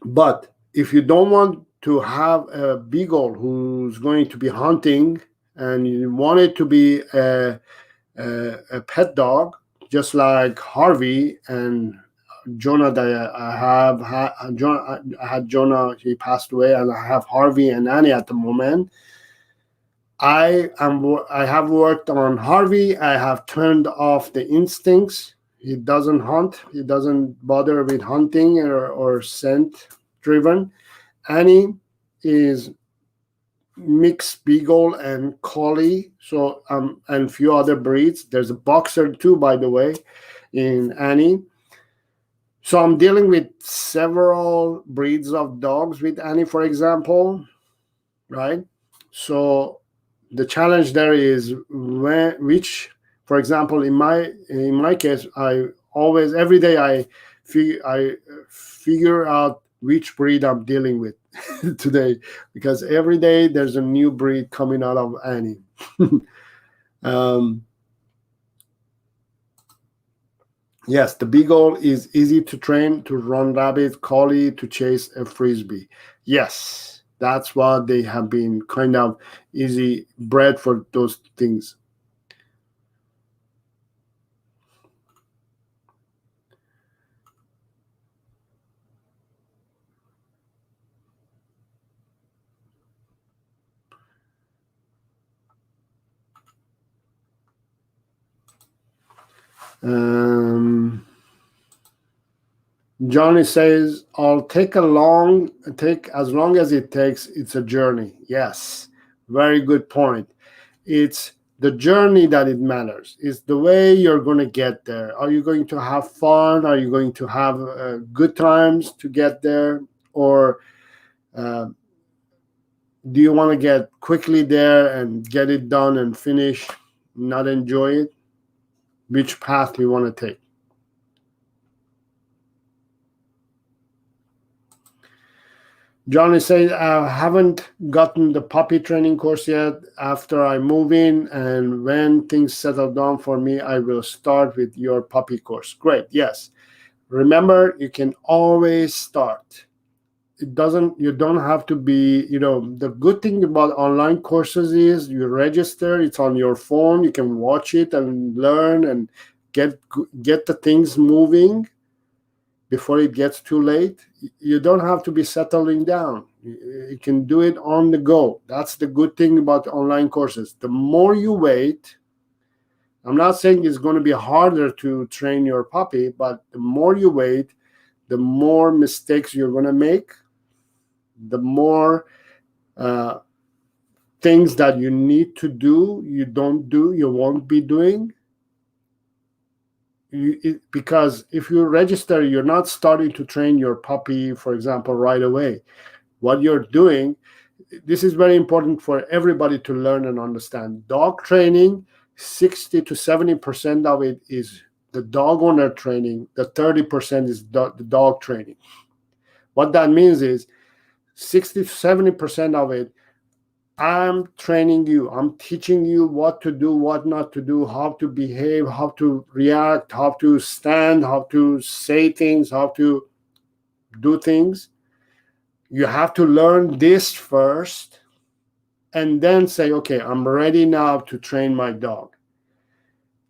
But if you don't want to have a beagle who's going to be hunting, and you want it to be a pet dog, just like Harvey and Jonah that I had Jonah, he passed away, and I have Harvey and Annie at the moment. I have worked on Harvey. I have turned off the instincts. He doesn't hunt. He doesn't bother with hunting or scent driven. Annie is mixed beagle and collie, so and a few other breeds. There's a boxer too, by the way, in Annie. So I'm dealing with several breeds of dogs with Annie, for example, right? So the challenge there is which, for example, in my case, every day I figure out which breed I'm dealing with today, because every day there's a new breed coming out of Annie. Yes, the beagle is easy to train to run rabbit, collie to chase a frisbee. Yes, that's what they have been kind of easy bred for those things. Johnny says, I'll take as long as it takes. It's a journey. Yes, very good point. It's the journey that it matters. It's the way you're going to get there. Are you going to have fun? Are you going to have good times to get there? Or do you want to get quickly there and get it done and finish, not enjoy it? Which path do you want to take? Johnny says, I haven't gotten the puppy training course yet. After I move in and when things settle down for me, I will start with your puppy course. Great. Yes. Remember, you can always start. You don't have to be, the good thing about online courses is you register, it's on your phone, you can watch it and learn and get the things moving before it gets too late. You don't have to be settling down. You can do it on the go. That's the good thing about online courses. The more you wait, I'm not saying it's going to be harder to train your puppy, but the more you wait, the more mistakes you're going to make, the more things that you need to do, you won't be doing. Because if you register, you're not starting to train your puppy, for example, right away. What you're doing, this is very important for everybody to learn and understand. Dog training, 60 to 70% of it is the dog owner training, the 30% is the dog training. What that means is 60 to 70% of it, I'm training you. I'm teaching you what to do, what not to do, how to behave, how to react, how to stand, how to say things, how to do things. You have to learn this first and then say, okay, I'm ready now to train my dog.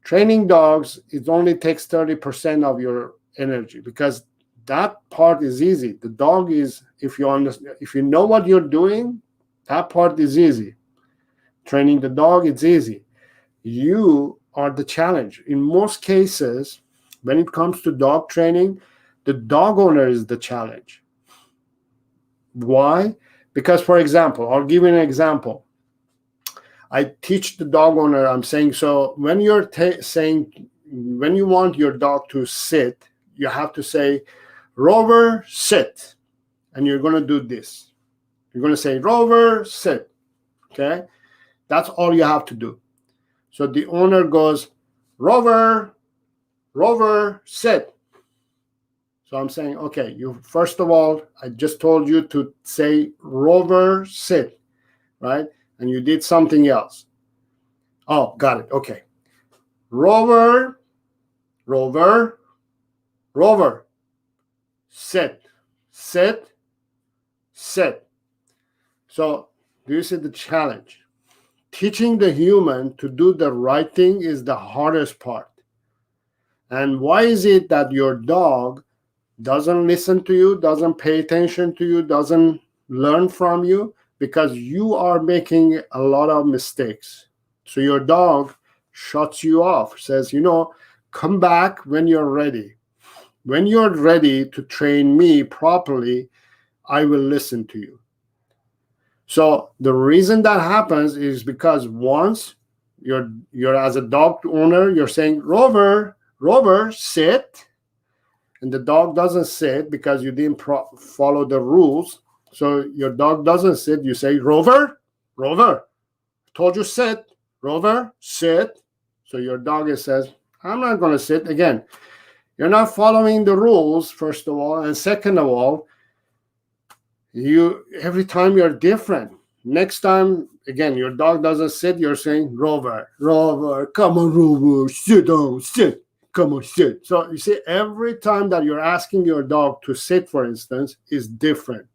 Training dogs, it only takes 30% of your energy because that part is easy. The dog is, if you know what you're doing, that part is easy. Training the dog, it's easy. You are the challenge. In most cases, when it comes to dog training, the dog owner is the challenge. Why? Because, for example, I'll give you an example. I teach the dog owner, I'm saying, so when you're saying, when you want your dog to sit, you have to say, Rover, sit. And you're going to do this. You're going to say, Rover, sit. Okay? That's all you have to do. So the owner goes, Rover, Rover, sit. So I'm saying, okay, you first of all, I just told you to say Rover, sit, right? And you did something else. Oh, got it. Okay. Rover, Rover, Rover, sit, sit, sit. So do you see the challenge? Teaching the human to do the right thing is the hardest part. And why is it that your dog doesn't listen to you, doesn't pay attention to you, doesn't learn from you? Because you are making a lot of mistakes. So your dog shuts you off, says, come back when you're ready. When you're ready to train me properly, I will listen to you. So the reason that happens is because once you're as a dog owner, you're saying, Rover, Rover, sit. And the dog doesn't sit because you didn't follow the rules. So your dog doesn't sit. You say, Rover, Rover, I told you sit. Rover, sit. So your dog says, I'm not going to sit. Again, you're not following the rules, first of all. And second of all, every time you're different. Next time, again, your dog doesn't sit. You're saying, Rover, Rover, come on, Rover, sit down, sit. Come on, sit. So you see, every time that you're asking your dog to sit, for instance, is different.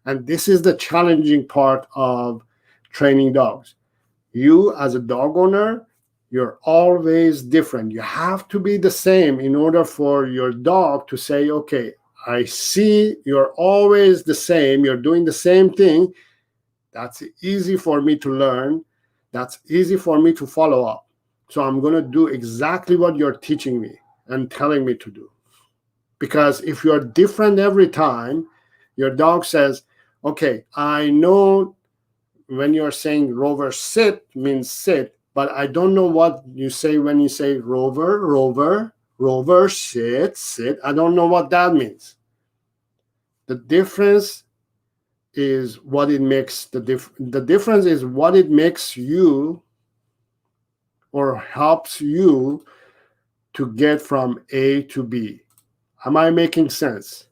And this is the challenging part of training dogs. You, as a dog owner, you're always different. You have to be the same in order for your dog to say, okay, I see you're always the same. You're doing the same thing. That's easy for me to learn. That's easy for me to follow up. So I'm going to do exactly what you're teaching me and telling me to do. Because if you're different every time, your dog says, okay, I know when you're saying Rover sit means sit, but I don't know what you say when you say Rover, Rover, Rover, sit, sit. I don't know what that means. The difference is what it makes the difference is what it makes you or helps you to get from A to B. Am I making sense?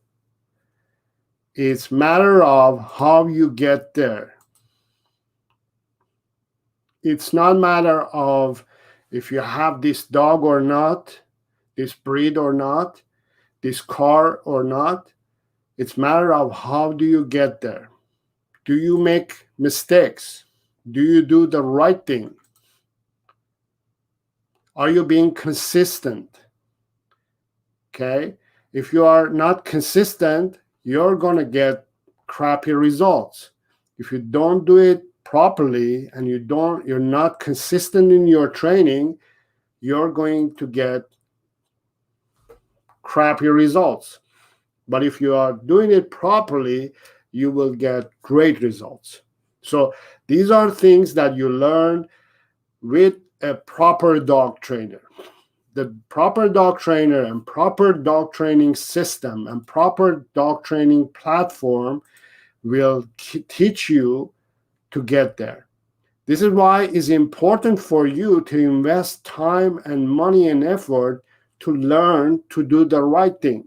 It's a matter of how you get there. It's not a matter of if you have this dog or not, this breed or not, this car or not. It's a matter of how do you get there. Do you make mistakes? Do you do the right thing? Are you being consistent? Okay? If you are not consistent, you're going to get crappy results. If you don't do it properly and you're not consistent in your training, you're going to get crappy results. But if you are doing it properly, you will get great results. So these are things that you learn with a proper dog trainer. The proper dog trainer and proper dog training system and proper dog training platform will teach you to get there. This is why it's important for you to invest time and money and effort to learn to do the right thing,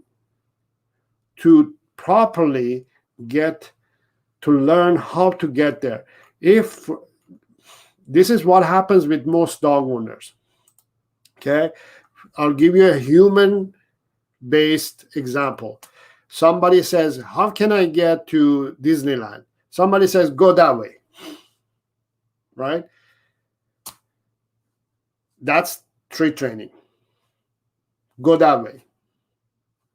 to properly learn how to get there. If this is what happens with most dog owners, okay? I'll give you a human-based example. Somebody says, how can I get to Disneyland? Somebody says, go that way, right? That's treat training. Go that way.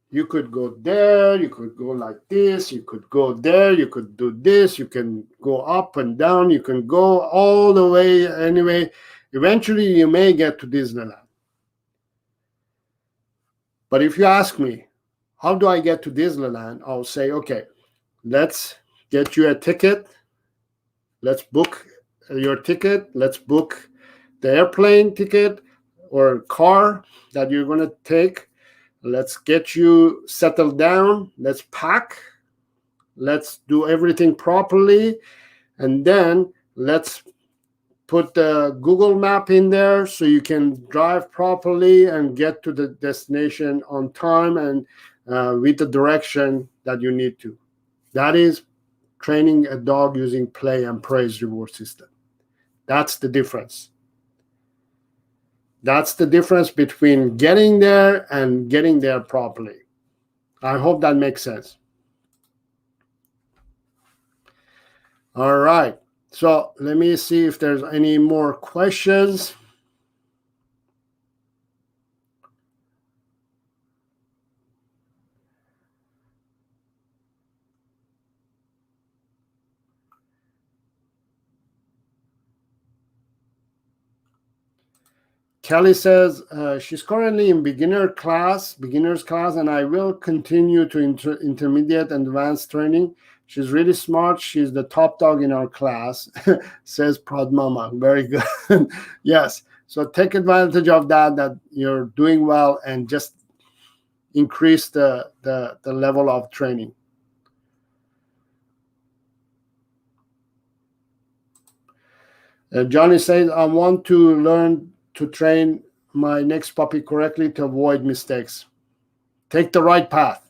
You could go there, you could go like this, you could go there, you could do this, you can go up and down, you can go all the way anyway. Eventually, you may get to Disneyland. But if you ask me, how do I get to Disneyland? I'll say, okay, let's get you a ticket. Let's book your ticket. Let's book the airplane ticket or car that you're going to take. Let's get you settled down. Let's pack. Let's do everything properly. And then let's put the Google map in there so you can drive properly and get to the destination on time and with the direction that you need to. That is training a dog using play and praise reward system. That's the difference. That's the difference between getting there and getting there properly. I hope that makes sense. All right. So let me see if there's any more questions. Kelly says she's currently in beginner's class, and I will continue to intermediate and advanced training. She's really smart. She's the top dog in our class, says Proud Mama. Very good. Yes. So take advantage of that you're doing well, and just increase the level of training. Johnny says, I want to learn to train my next puppy correctly to avoid mistakes. Take the right path.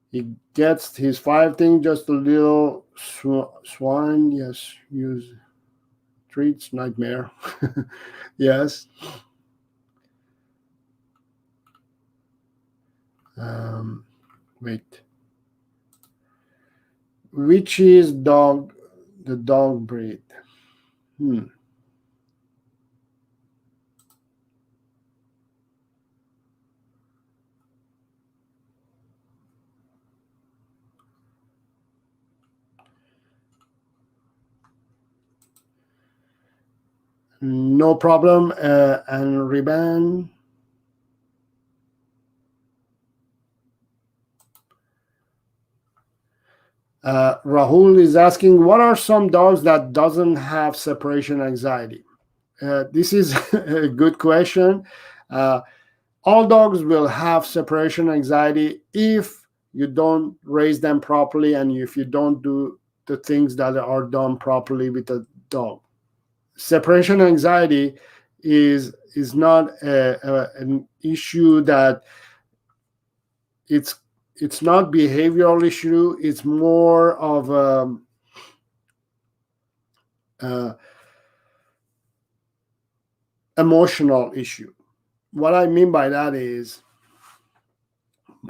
He gets his 5 thing, just a little swine. Yes, use treats, nightmare. Yes. Wait. Which is the dog breed? No problem. And Riban. Rahul is asking, what are some dogs that doesn't have separation anxiety? This is a good question. All dogs will have separation anxiety if you don't raise them properly and if you don't do the things that are done properly with the dog. Separation anxiety is not an issue that it's not behavioral issue. It's more of emotional issue. What I mean by that is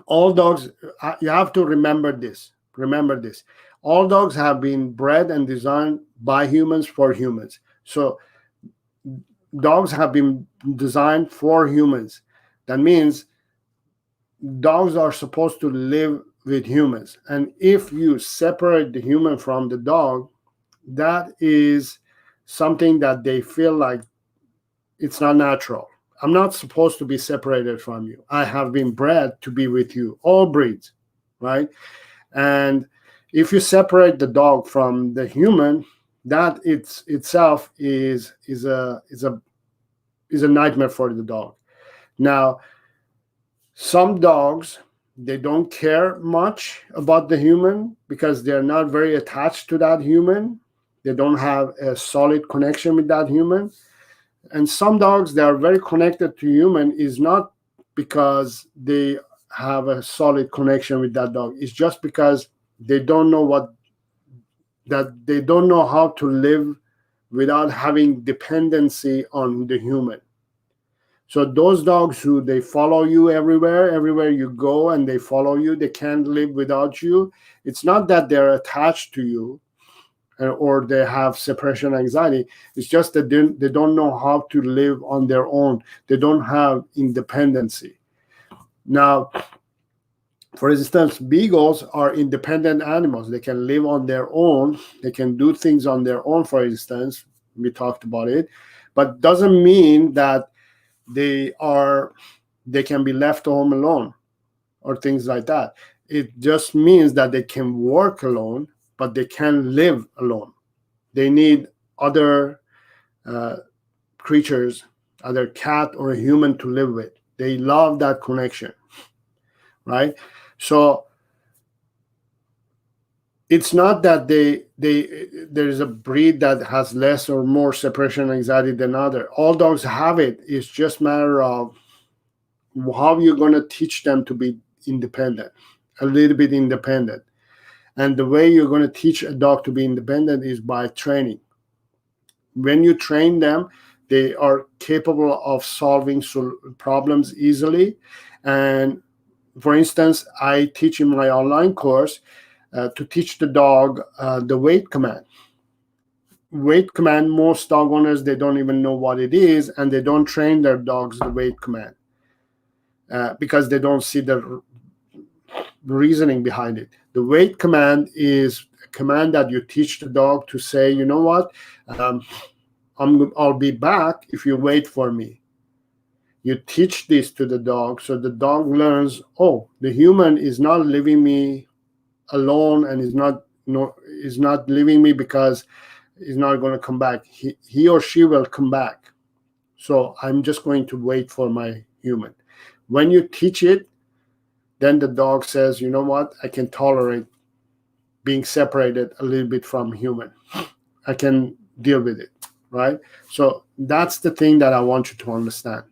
all dogs, you have to remember this. All dogs have been bred and designed by humans for humans. So dogs have been designed for humans. That means dogs are supposed to live with humans. And if you separate the human from the dog, that is something that they feel like it's not natural. I'm not supposed to be separated from you. I have been bred to be with you. All breeds, right? And if you separate the dog from the human, that itself is a nightmare for the dog. Now, some dogs, they don't care much about the human because they're not very attached to that human. They don't have a solid connection with that human. And some dogs that are very connected to human is not because they have a solid connection with that dog. It's just because they don't know they don't know how to live without having dependency on the human. So those dogs who they follow you everywhere you go, and they follow you, they can't live without you. It's not that they're attached to you or they have separation anxiety. It's just that they don't know how to live on their own. They don't have independency. Now, for instance, beagles are independent animals. They can live on their own. They can do things on their own, for instance. We talked about it. But doesn't mean that they can be left home alone or things like that. It just means that they can work alone, but they can't live alone. They need other creatures, either cat or a human, to live with. They love that connection, right? So it's not that there's a breed that has less or more separation anxiety than other. All dogs have it. It's just a matter of how you're going to teach them to be independent, a little bit independent. And the way you're going to teach a dog to be independent is by training. When you train them, they are capable of solving problems easily. And for instance, I teach in my online course to teach the dog the wait command. Wait command, most dog owners, they don't even know what it is, and they don't train their dogs the wait command because they don't see the reasoning behind it. The wait command is a command that you teach the dog to say, you know what, I'll be back if you wait for me. You teach this to the dog, so the dog learns, oh, the human is not leaving me alone, and is not leaving me because he's not going to come back. He or she will come back. So I'm just going to wait for my human. When you teach it, then the dog says, you know what, I can tolerate being separated a little bit from human. I can deal with it, right? So that's the thing that I want you to understand.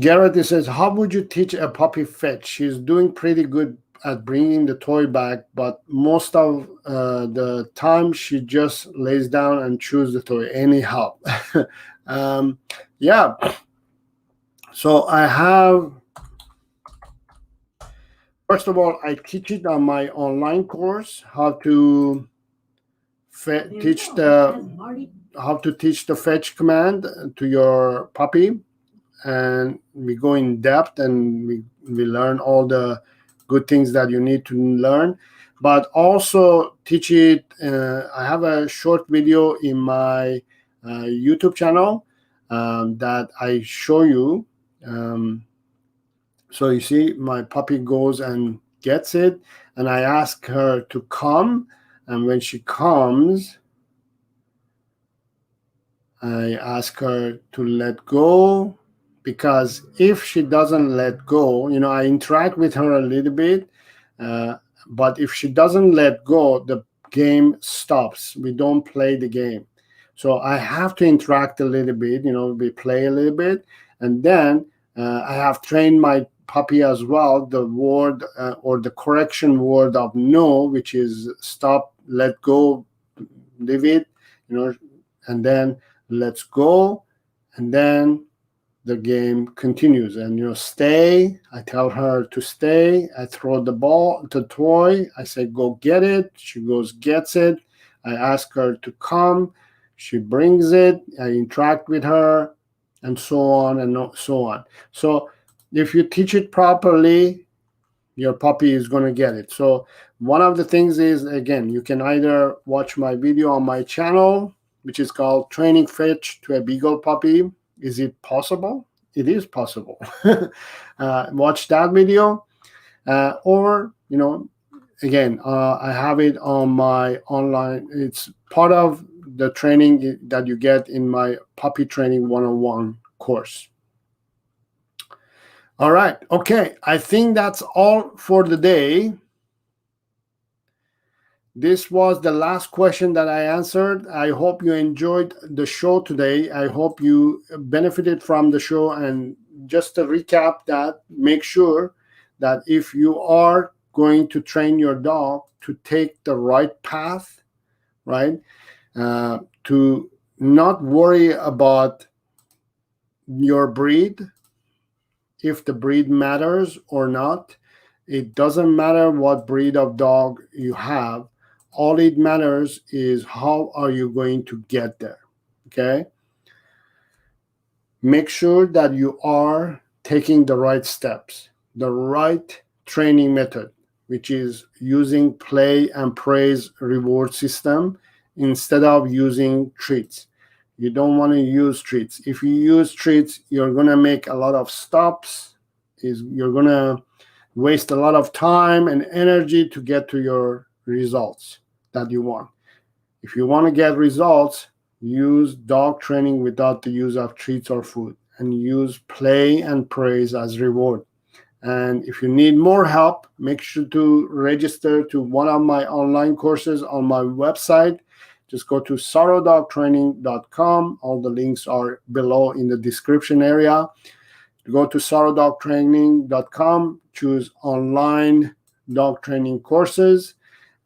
Garrett says, how would you teach a puppy fetch? She's doing pretty good at bringing the toy back, but most of the time she just lays down and chews the toy. Any help? Yeah. So I have, first of all, I teach it on my online course how to teach the fetch command to your puppy. And we go in depth, and we learn all the good things that you need to learn, but also teach it. I have a short video in my YouTube channel that I show you. So you see, my puppy goes and gets it, and I ask her to come, and when she comes, I ask her to let go. Because if she doesn't let go, I interact with her a little bit, but if she doesn't let go, the game stops. We don't play the game. So I have to interact a little bit, we play a little bit, and then I have trained my puppy as well, the word or the correction word of no, which is stop, let go, leave it, and then let's go, and then the game continues. And stay. I tell her to stay. I throw the toy. I say, go get it. She goes, gets it. I ask her to come. She brings it. I interact with her, and so on and so on. So if you teach it properly, your puppy is going to get it. So one of the things is, again, you can either watch my video on my channel, which is called Training Fetch to a Beagle Puppy. Is it possible? It is possible. Watch that video. Or, again, I have it on my online. It's part of the training that you get in my Puppy Training 101 course. All right. Okay. I think that's all for the day. this was the last question that I answered. I hope you enjoyed the show today. I hope you benefited from the show. And just to recap that, make sure that if you are going to train your dog to take the right path, right, to not worry about your breed, if the breed matters or not. It doesn't matter what breed of dog you have. All it matters is how are you going to get there, okay? Make sure that you are taking the right steps, the right training method, which is using play and praise reward system instead of using treats. You don't want to use treats. If you use treats, you're going to make a lot of stops. You're going to waste a lot of time and energy to get to your results that you want. If you want to get results, use dog training without the use of treats or food, and use play and praise as reward. And if you need more help, make sure to register to one of my online courses on my website. Just go to sarodogtraining.com. All the links are below in the description area. Go to sarodogtraining.com, choose online dog training courses,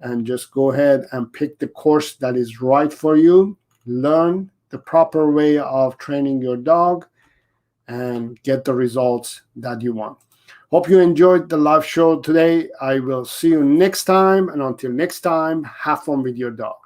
and just go ahead and pick the course that is right for you. Learn the proper way of training your dog and get the results that you want. Hope you enjoyed the live show today. I will see you next time. And until next time, have fun with your dog.